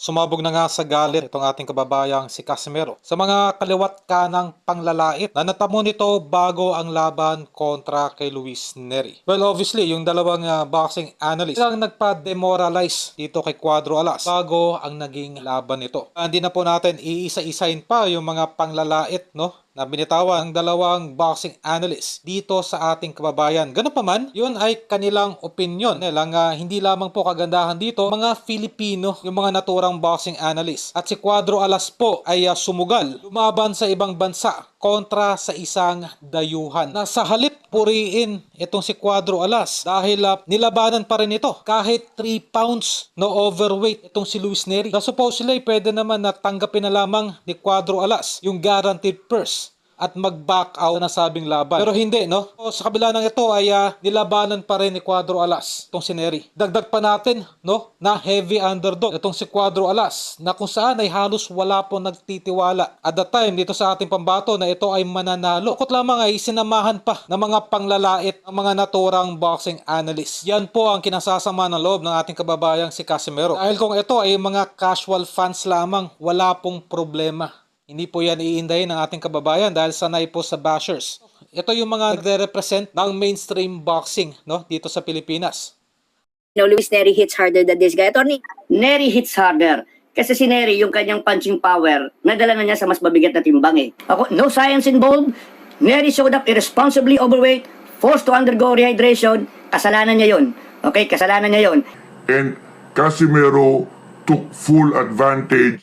Sumabog na nga sa galit itong ating kababayang si Casimero sa mga kaliwat kanang panglalait na natamo nito bago ang laban kontra kay Luis Nery. Well, obviously, yung dalawang boxing analyst lang nagpa-demoralize dito kay Cuadro Alas bago ang naging laban nito. Hindi na po natin iisa-isahin pa yung mga panglalait, no, na binitawan ng dalawang boxing analyst dito sa ating kababayan. Ganun pa man, yun ay kanilang opinion. Hindi lamang po kagandahan dito, mga Filipino, yung mga naturang boxing analyst. At si Cuadro Alas po ay sumugal, lumaban sa ibang bansa kontra sa isang dayuhan. Nasa halip puriin itong si Cuadro Alas dahil nilabanan pa rin ito kahit 3 pounds no overweight itong si Luis Nery. Na supposedly pwede naman na tanggapin na lamang ni Cuadro Alas yung guaranteed purse at mag-back out na sabing laban. Pero hindi, no? So, sa kabila ng ito ay nilabanan pa rin ni Cuadro Alas itong si Nery. Dagdag pa natin, no, na heavy underdog itong si Cuadro Alas na kung saan ay halos wala po nagtitiwala at that time dito sa ating pambato na ito ay mananalo. Bukod lamang ay sinamahan pa ng mga panglalait ng mga naturang boxing analyst. Yan po ang kinasasama ng loob ng ating kababayang si Casimero. Dahil kung ito ay mga casual fans lamang, wala pong problema. Hindi po yan iindahin ng ating kababayan dahil sanay po sa bashers. Ito yung mga nagre-represent ng mainstream boxing, no, dito sa Pilipinas. No, Luis Nery hits harder than this guy. Attorney, Nery hits harder. Kasi si Nery, yung kanyang punching power, nadala na niya sa mas mabigat na timbang eh. Ako, no science involved. Nery showed up irresponsibly overweight, forced to undergo rehydration. Kasalanan niya yun. Okay, kasalanan niya yun. And Casimero took full advantage